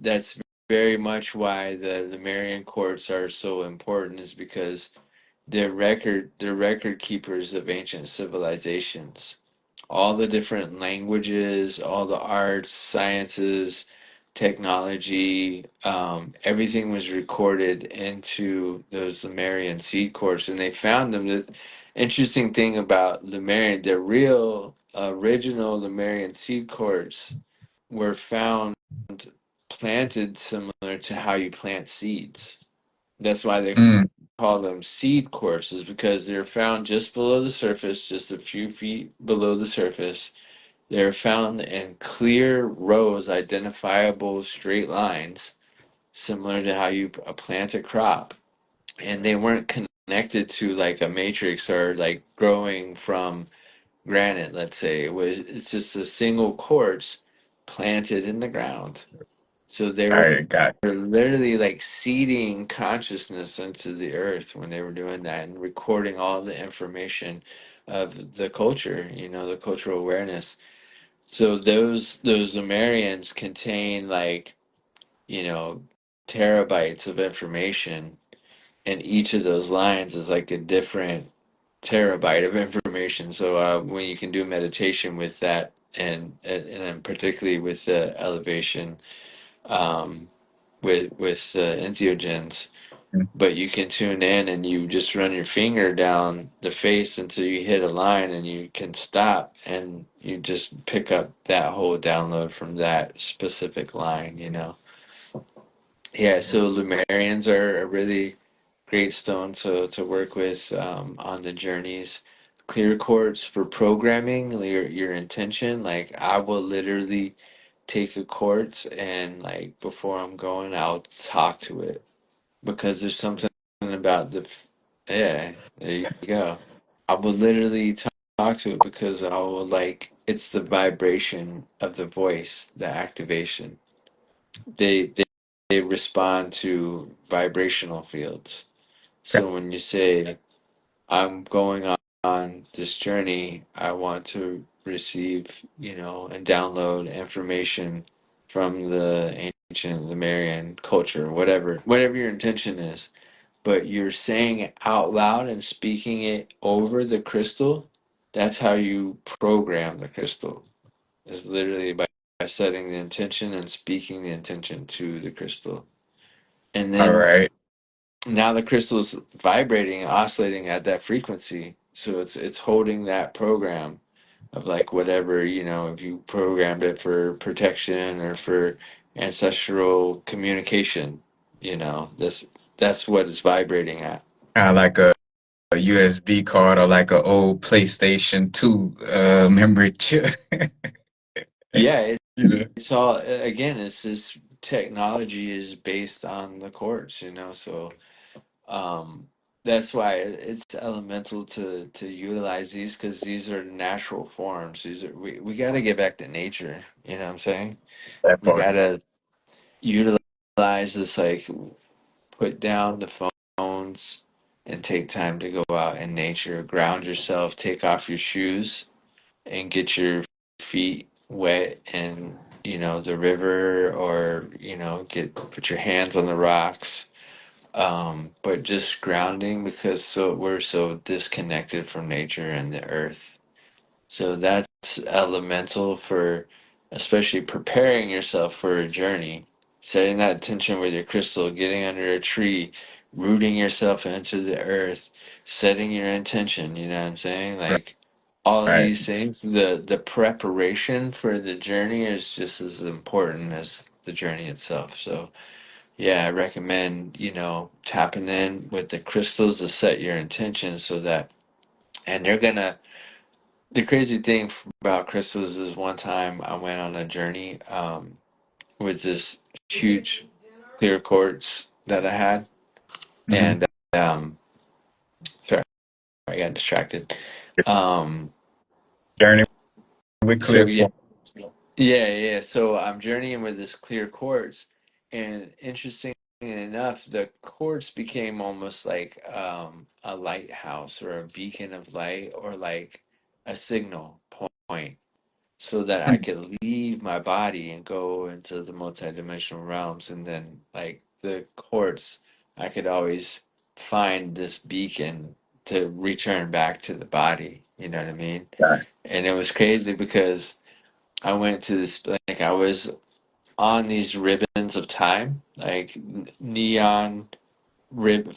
very much why the Marian courts are so important, is because they're record keepers of ancient civilizations. All the different languages, all the arts, sciences, technology, everything was recorded into those Lemurian seed cords, and they found them. The interesting thing about Lemurian, the real original Lemurian seed cords were found planted similar to how you plant seeds. That's why they mm, call them seed courses, because they're found just below the surface, just a few feet below the surface. They're found in clear rows, identifiable straight lines, similar to how you plant a crop. And they weren't connected to like a matrix or like growing from granite, let's say. It's just a single quartz planted in the ground. So they were I got literally like seeding consciousness into the earth when they were doing that and recording all the information of the culture, the cultural awareness. So those Sumerians contain like, you know, terabytes of information, and each of those lines is like a different terabyte of information. So when you can do meditation with that, and particularly with the elevation, um, with entheogens, mm, but you can tune in and you just run your finger down the face until you hit a line, and you can stop and you just pick up that whole download from that specific line. Yeah, so Lumerians are a really great stone to work with on the journeys. Clear quartz for programming your intention. Like I will literally take a quartz, and like before I'm going, I'll talk to it, because there's something about yeah, there you go. I will literally talk to it, because I will like, it's the vibration of the voice, the activation. They they respond to vibrational fields. got So when you say, I'm going on this journey, I want to receive, and download information from the ancient Lemurian culture, whatever your intention is, but you're saying it out loud and speaking it over the crystal. That's how you program the crystal. Is literally by setting the intention and speaking the intention to the crystal. And All then right. now the crystal is vibrating, oscillating at that frequency. So it's holding that program of like whatever, if you programmed it for protection or for ancestral communication, that's what it's vibrating at. Kind of like a USB card or like an old PlayStation 2 memory chip. Yeah, You know. it's all, again, it's this technology is based on the quartz, so um that's why it's elemental to utilize these, because these are natural forms. These are we got to get back to nature, you know what I'm saying? That We part. got to utilize this, like put down the phones and take time to go out in nature, ground yourself, take off your shoes and get your feet wet in, the river, or, get put your hands on the rocks. But just grounding, because we're so disconnected from nature and the earth. So that's elemental for especially preparing yourself for a journey, setting that intention with your crystal, getting under a tree, rooting yourself into the earth, setting your intention, you know what I'm saying? Like all of Right. these things, the preparation for the journey is just as important as the journey itself. So yeah, I recommend, tapping in with the crystals to set your intention so that, and they're gonna, the crazy thing about crystals is one time I went on a journey with this huge clear quartz that I had, Hmm. and sorry, I got distracted. Um, Journey with so clear yeah, point. yeah. So I'm journeying with this clear quartz, and interestingly enough, the quartz became almost like a lighthouse or a beacon of light, or like a signal point, so that I could leave my body and go into the multidimensional realms. And then, like the quartz, I could always find this beacon to return back to the body. You know what I mean? Right. And it was crazy because I went to this, like, I was on these ribbons of time, like neon rib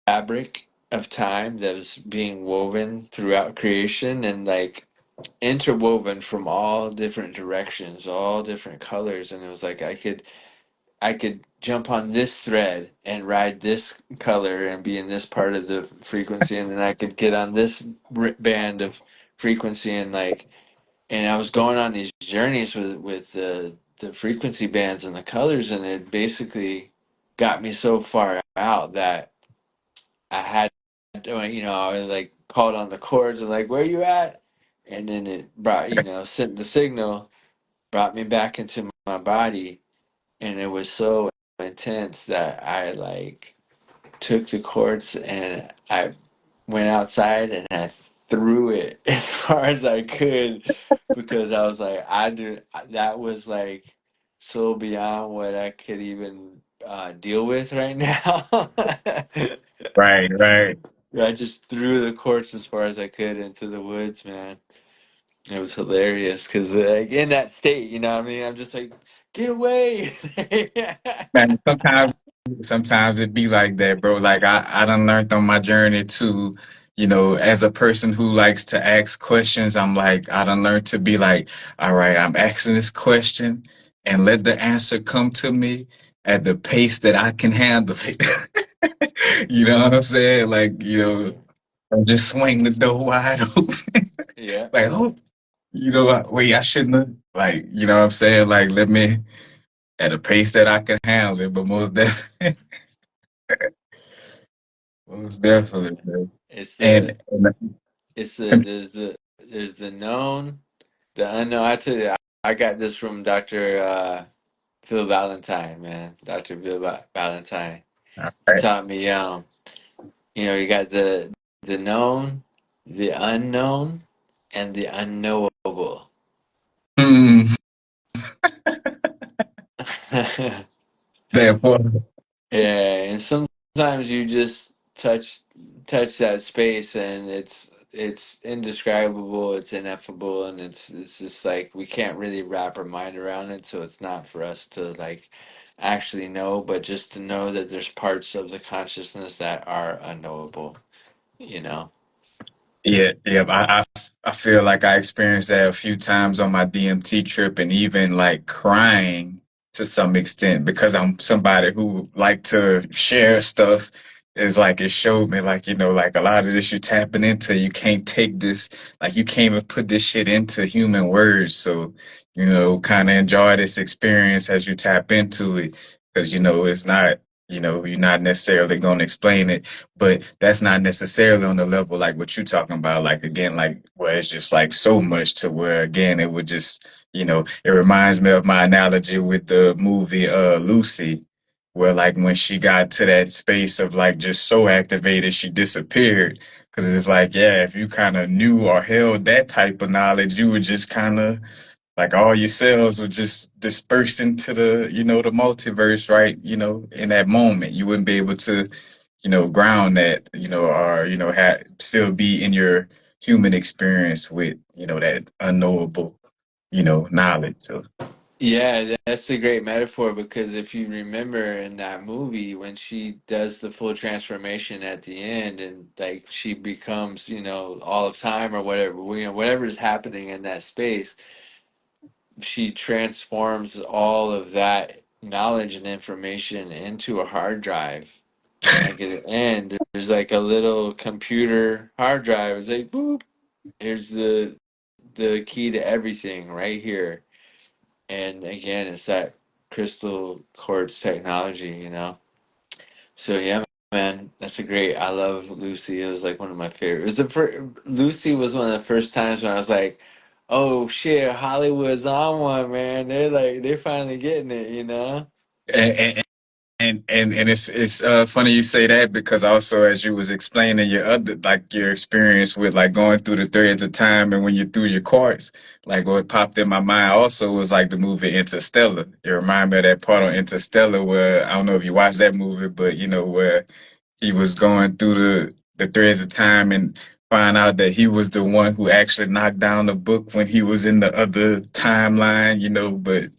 fabric of time that was being woven throughout creation, and like interwoven from all different directions, all different colors. And it was like I could jump on this thread and ride this color and be in this part of the frequency, and then I could get on this band of frequency, and like, and I was going on these journeys with the frequency bands and the colors, and it basically got me so far out that I had, I like called on the chords and like, where you at? And then it brought, sent the signal, brought me back into my body. And it was so intense that I like took the chords and I went outside and I threw it as far as I could, because I was like, that was like so beyond what I could even deal with right now. Right. Right. I just threw the quartz as far as I could into the woods, man. It was hilarious because, like, in that state, you know what I mean? I'm just like, get away. Man, sometimes it be like that, bro. Like I done learned on my journey to, as a person who likes to ask questions, I'm like, I done learned to be like, all right, I'm asking this question and let the answer come to me at the pace that I can handle it. You know what I'm saying? Like, and just swing the door wide open. Yeah. Like, oh, wait, I shouldn't have, like, you know what I'm saying? Like, let me at a pace that I can handle it, but most definitely. Most definitely, man. It's the, And it's the, there's the known, the unknown. I tell you, I got this from Dr. Phil Valentine, man. Dr. Phil Valentine. all He right. taught me, you got the known, the unknown, and the unknowable. Mm, Yeah, that part. and sometimes you just touch that space, and it's it's indescribable, it's ineffable, and it's just like we can't really wrap our mind around it. So it's not for us to like actually know, but just to know that there's parts of the consciousness that are unknowable. You know. Yeah, yeah. I feel like I experienced that a few times on my DMT trip, and even like crying to some extent because I'm somebody who like to share stuff. Is like it showed me like, like a lot of this you're tapping into, you can't take this, like you can't even put this shit into human words. So, kind of enjoy this experience as you tap into it because it's not, you're not necessarily going to explain it, but that's not necessarily on the level like what you're talking about. Like again, like where it's just like so much to where again it would just, it reminds me of my analogy with the movie Lucy, where like when she got to that space of like just so activated she disappeared. Cause it's like, yeah, if you kind of knew or held that type of knowledge, you would just kind of like all your cells would just disperse into the, the multiverse, right? In that moment, you wouldn't be able to, ground that, or, still be in your human experience with, that unknowable, knowledge. So, Yeah, that's a great metaphor because if you remember in that movie when she does the full transformation at the end and like she becomes, all of time or whatever, whatever is happening in that space, she transforms all of that knowledge and information into a hard drive. And like at the end, there's like a little computer hard drive. It's like boop, here's the key to everything right here. And again, it's that crystal quartz technology. So yeah, man, that's a great. I love Lucy. It was like one of my favorite. It was Lucy was one of the first times when I was like, "Oh shit, Hollywood's on one, man. They're finally getting it." and, and it's funny you say that because also as you was explaining your other like your experience with like going through the threads of time and when you threw your cards, like what popped in my mind also was like the movie Interstellar. It reminded me of that part on Interstellar where I don't know if you watched that movie, but where he was going through the threads of time and find out that he was the one who actually knocked down the book when he was in the other timeline, but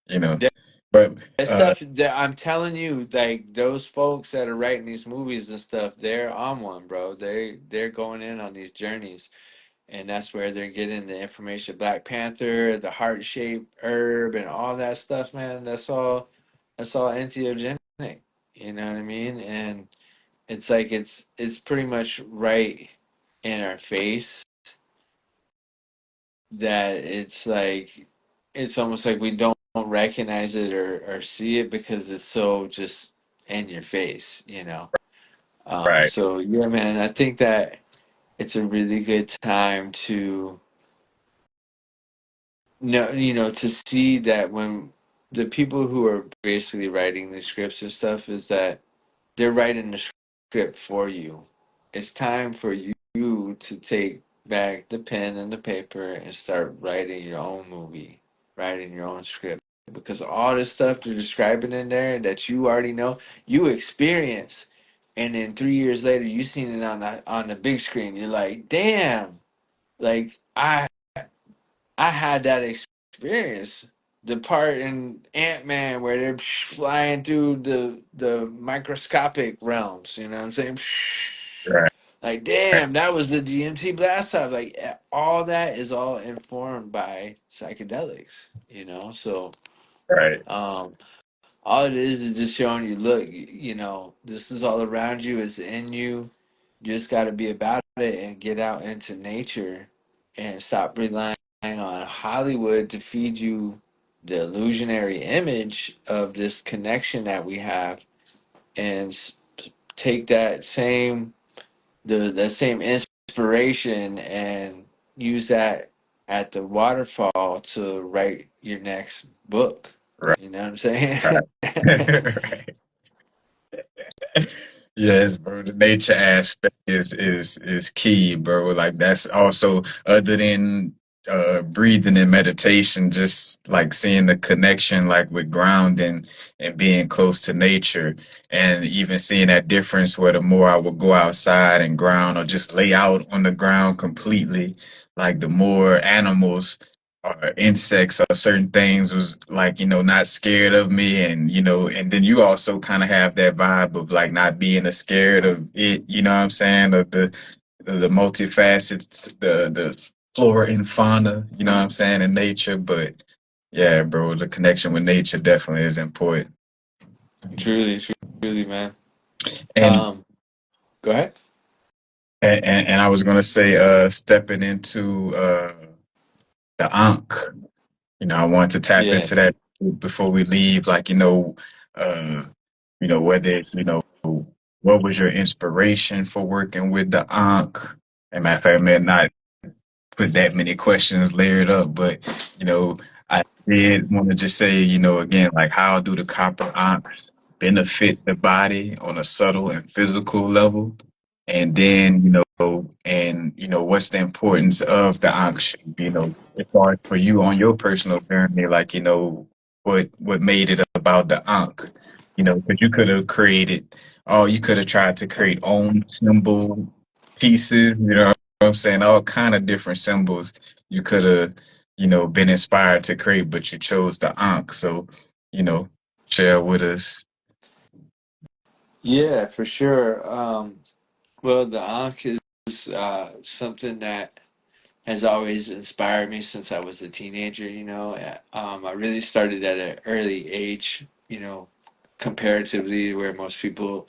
you know, That, but that stuff that I'm telling you, like those folks that are writing these movies and stuff, they're on one, bro. They're going in on these journeys. And that's where they're getting the information. Black Panther, the heart-shaped herb, and all that stuff, man. That's all entheogenic. You know what I mean? And it's like it's pretty much right in our face that it's like it's almost like we don't recognize it or see it because it's so just in your face. right, So yeah, man, I think that it's a really good time to no, to see that when the people who are basically writing the scripts and stuff is that they're writing the script for you. It's time for you to take back the pen and the paper and start writing your own movie, writing your own script. Because all this stuff they're describing in there that you already know, you experience, and then 3 years later you seen it on the big screen. You're like, damn, like I had that experience. The part in Ant-Man where they're flying through the microscopic realms, you know what I'm saying? right, Like, right, damn, that was the DMT blast off. Like, all that is all informed by psychedelics. So, right, um, all it is just showing you, look, this is all around you, it's in you. You just got to be about it and get out into nature and stop relying on Hollywood to feed you the illusionary image of this connection that we have and take that same inspiration and use that at the waterfall to write your next book. right, You know what I'm saying? right. Yes, bro. The nature aspect is key, bro. Like that's also other than breathing and meditation, just like seeing the connection, like with grounding and being close to nature, and even seeing that difference where the more I would go outside and ground or just lay out on the ground completely, like the more animals or insects or certain things was like, not scared of me. And, and then you also kind of have that vibe of like not being scared of it, you know what I'm saying? Of the multifacets, the flora and fauna, you know what I'm saying, in nature. But yeah, bro, the connection with nature definitely is important. Truly, truly, man. And Um, Go ahead. and I was gonna say, stepping into the Ankh, I want to tap into Yes. that before we leave. Like, uh, whether it's, what was your inspiration for working with the Ankh? And matter of fact, I may not put that many questions layered up, but I did want to just say, again, like how do the copper ounce benefit the body on a subtle and physical level? And then, what's the importance of the ounce, as far as for you on your personal journey, like, what made it about the ankh? Because you could have created, oh, you could have tried to create own symbol pieces, I'm saying, all kind of different symbols you could have, been inspired to create, but you chose the Ankh. So, you know, share with us. Yeah, for sure. Well, the Ankh is something that has always inspired me since I was a teenager. I really started at an early age. Comparatively, where most people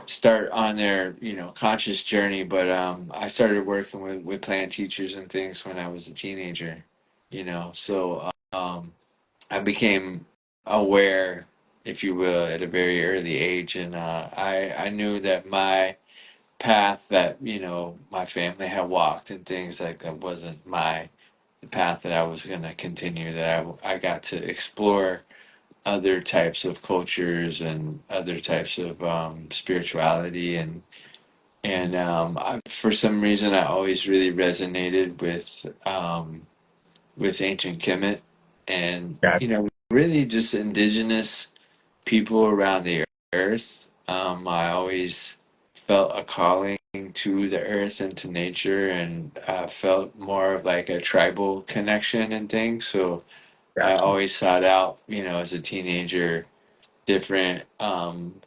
start on their conscious journey. But I started working with plant teachers and things when I was a teenager. So I became aware, if you will, at a very early age, and I knew that my path that my family had walked and things like that wasn't the path that I was going to continue. That I got to explore other types of cultures and other types of spirituality, for some reason I always really resonated with ancient Kemet, and Got, really just indigenous people around the earth. I always felt a calling to the earth and to nature, and felt more of like a tribal connection and things. So I got you. always sought out, as a teenager, different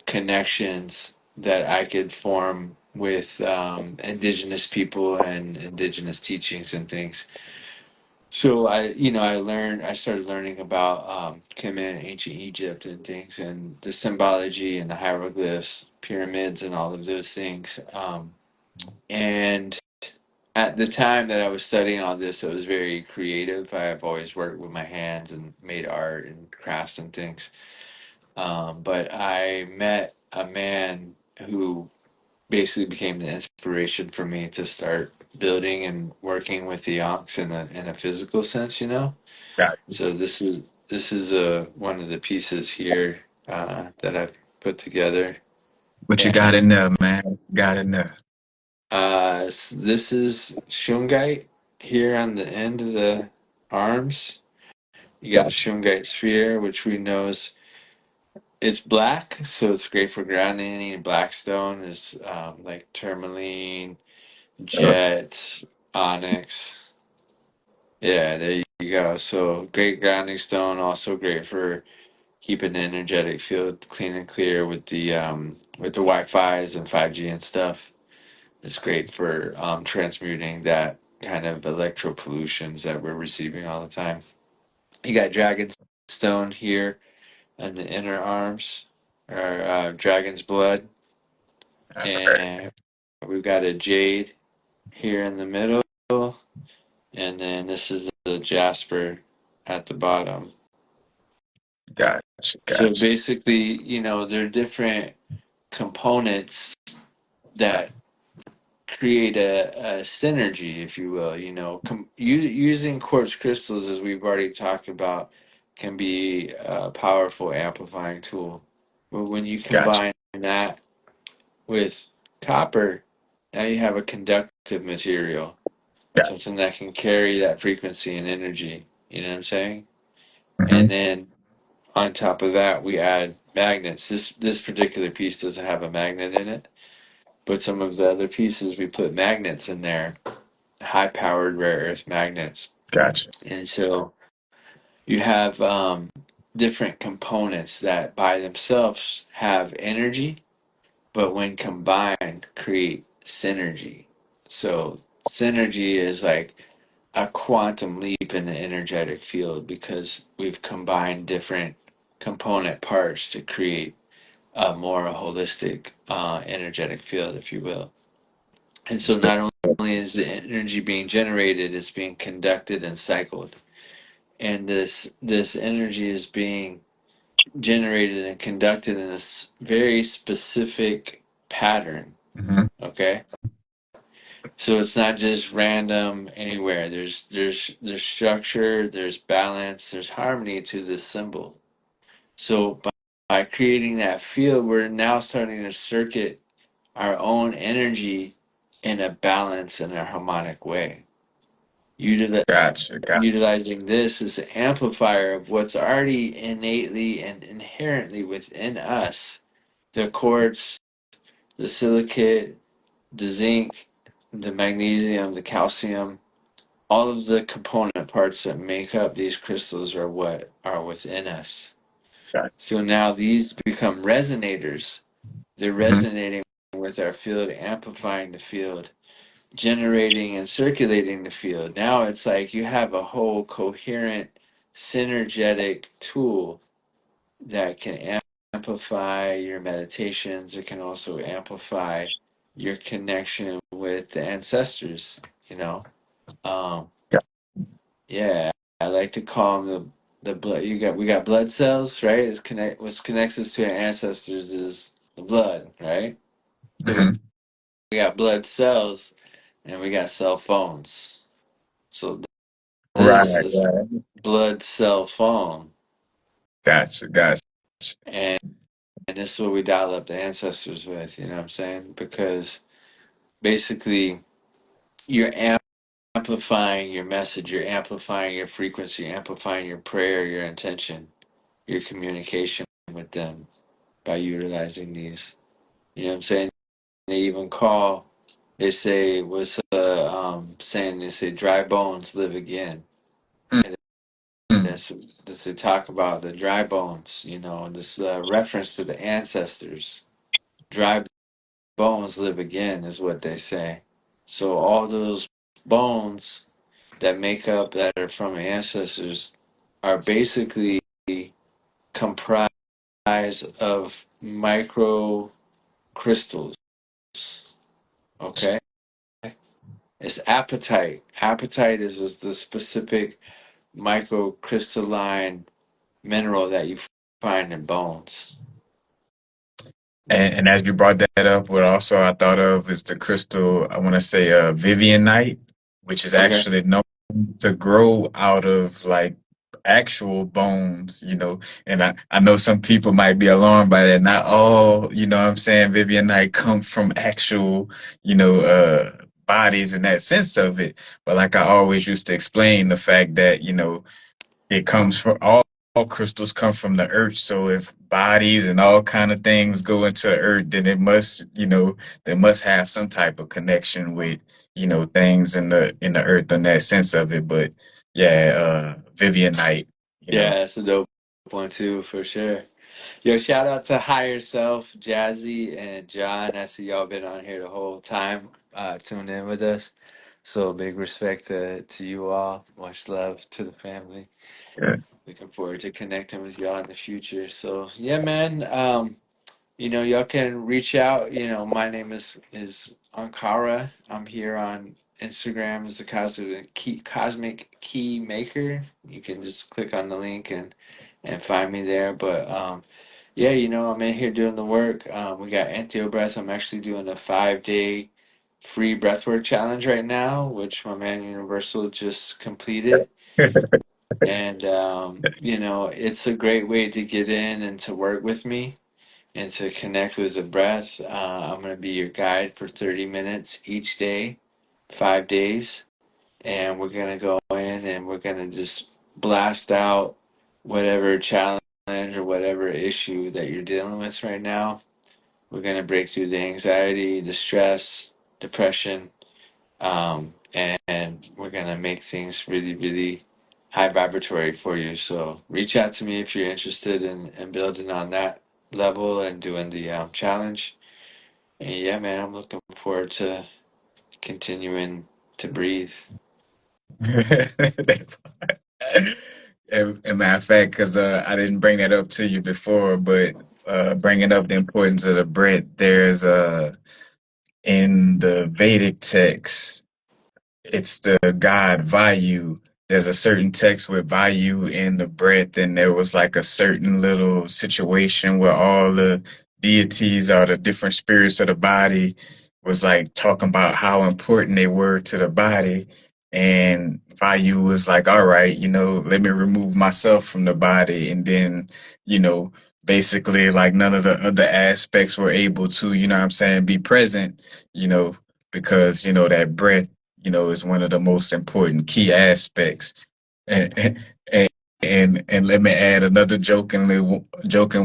connections that I could form with indigenous people and indigenous teachings and things. So I started learning about Kemet, ancient Egypt, and things, and the symbology and the hieroglyphs, pyramids, and all of those things. And at the time that I was studying all this, it was very creative. I've always worked with my hands and made art and crafts and things. But I met a man who basically became the inspiration for me to start building and working with the Ankhs in a physical sense. Got you. So this is one of the pieces here that I've put together, What you got and in there, man? Got in there. this is shungite here on the end of the arms. You got a Got you. shungite sphere, which we know is it's black, so it's great for grounding. And black stone is like tourmaline, Uh, jet, onyx. Yeah, there you go. So great grounding stone, also great for keeping the energetic field clean and clear with the Wi-Fi's and 5G and stuff. It's great for transmuting that kind of electro pollutions that we're receiving all the time. You got dragon stone here on the inner arms, or dragon's blood, okay. and we've got a jade here in the middle, and then this is the jasper at the bottom. Got you. So Got you. basically, there are different components that create a synergy, if you will. Using quartz crystals, as we've already talked about, can be a powerful amplifying tool. But when you Got combine that with copper, now you have a conductive material. Yeah. something that can carry that frequency and energy. You know what I'm saying? Hmm. And then on top of that, we add magnets. This particular piece doesn't have a magnet in it, but some of the other pieces we put magnets in there, high powered rare earth magnets. Gotcha. And so you have different components that by themselves have energy, but when combined create synergy. So synergy is like a quantum leap in the energetic field because we've combined different component parts to create a more holistic energetic field, if you will. And so not only is the energy being generated, it's being conducted and cycled. And this energy is being generated and conducted in a very specific pattern. Hmm. Okay, so it's not just random anywhere. There's structure, there's balance, there's harmony to this symbol. So by creating that field, we're now starting to circuit our own energy in a balanced and a harmonic way. Gotcha. Gotcha. Utilizing this as an amplifier of what's already innately and inherently within us, the quartz, the silicate, the zinc, the magnesium, the calcium, all of the component parts that make up these crystals are what are within us. Gotcha. So now these become resonators. They're Hmm. resonating with our field, amplifying the field, generating and circulating the field. Now it's like you have a whole coherent, synergetic tool that can amplify your meditations. It can also amplify your connection with the ancestors, you know. Um, yeah, I like to call them the blood. We got blood cells, right? What connects us to our ancestors is the blood, right? So Hmm. we got blood cells and we got cell phones. So Right. this is Right. blood cell phone, Gotcha. Gotcha. and this is what we dial up the ancestors with. You know what I'm saying? Because basically, you're amplifying your message, you're amplifying your frequency, you're amplifying your prayer, your intention, your communication with them by utilizing these. You know what I'm saying? They even call. They say what's saying? They say dry bones live again. And Mm-hmm. that's they talk about the dry bones. You know, this reference to the ancestors. Dry bones live again is what they say. So all those bones that make up that are from ancestors are basically comprised of micro crystals. Okay, it's apatite. Apatite is the specific microcrystalline mineral that you find in bones. And as you brought that up, what also I thought of is the crystal, I want to say Vivianite, which is Okay. actually known to grow out of like actual bones, And I know some people might be alarmed by that. Not all, what I'm saying, Vivianite come from actual, bodies in that sense of it. But like I always used to explain the fact that, it comes from all crystals come from the earth. So if bodies and all kind of things go into the earth, then it must, they must have some type of connection with, things in the earth in that sense of it. But yeah, Vivianite, Yeah, that's a dope one too, for sure. Yo, shout out to Higher Self, Jazzy, and John. I see y'all been on here the whole time, tuned in with us. So big respect to you all. Much love to the family. yeah, Looking forward to connecting with y'all in the future. So yeah, man. Y'all can reach out. My name is Ankhara. I'm here on Instagram as the Cosmic Key Maker. You can just click on the link and find me there. But yeah, I'm in here doing the work. We got Entheo Breath. I'm actually doing a 5-day free breathwork challenge right now, which my man Universal just completed. And it's a great way to get in and to work with me and to connect with the breath. I'm going to be your guide for 30 minutes each day, 5 days. and we're gonna go in and we're gonna just blast out whatever challenge or whatever issue that you're dealing with right now. We're gonna break through the anxiety, the stress, depression, and we're gonna make things really, really high vibratory for you. So reach out to me if you're interested in building on that level and doing the challenge. And yeah, man, I'm looking forward to continuing to breathe. And matter of fact, because I didn't bring that up to you before, but bringing up the importance of the breath, there's in the Vedic text, it's the god Vayu. There's a certain text with Vayu in the breath, and there was like a certain little situation where all the deities or the different spirits of the body was like talking about how important they were to the body. And Vayu was like, all right, let me remove myself from the body. And then, basically like none of the other aspects were able to, what I'm saying, be present, because, that breath is one of the most important key aspects. And and let me add another joking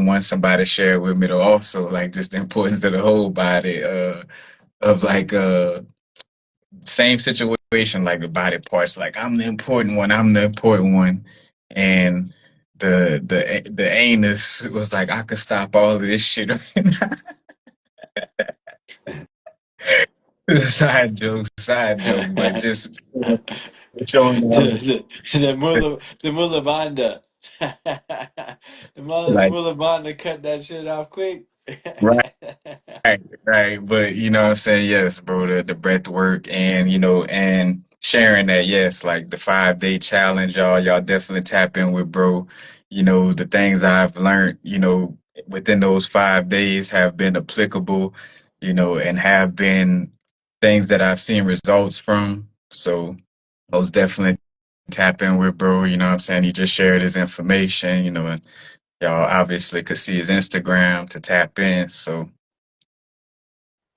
one somebody shared with me to also like just the importance of the whole body, of like same situation like the body parts, like I'm the important one, and the anus was like I could stop all of this shit right now. Side joke, but just showing how The Mullah Banda. The like Mullah Banda cut that shit off quick. right. Right, right. But what I'm saying, yes, bro, the breath work and and sharing that, yes, like the 5 day challenge, y'all definitely tap in with bro. The things that I've learned, within those 5 days have been applicable, and have been things that I've seen results from. So most definitely tap in with bro, what I'm saying? He just shared his information, and y'all obviously could see his Instagram to tap in. So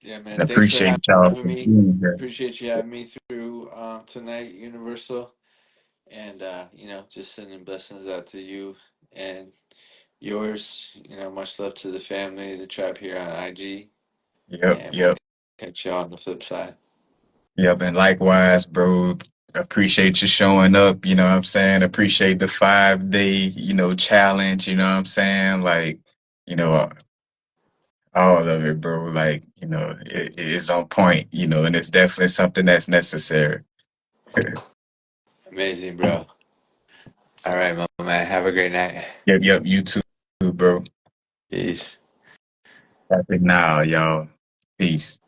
Yeah, man. I Thanks for appreciate y'all having for me. being here. Appreciate you having me through tonight, Universal. And just sending blessings out to you and yours. Much love to the family, the tribe here on IG. Yep, And we'll yep, catch you on the flip side. yep. And likewise, bro, appreciate you showing up, what I'm saying? Appreciate the 5 day, challenge, what I'm saying? Like, you know, all of it, bro. Like, it is on point, and it's definitely something that's necessary. Amazing, bro. All right, my man. Have a great night. Yep, yep, you too, bro. Peace. That's it now, y'all. Peace.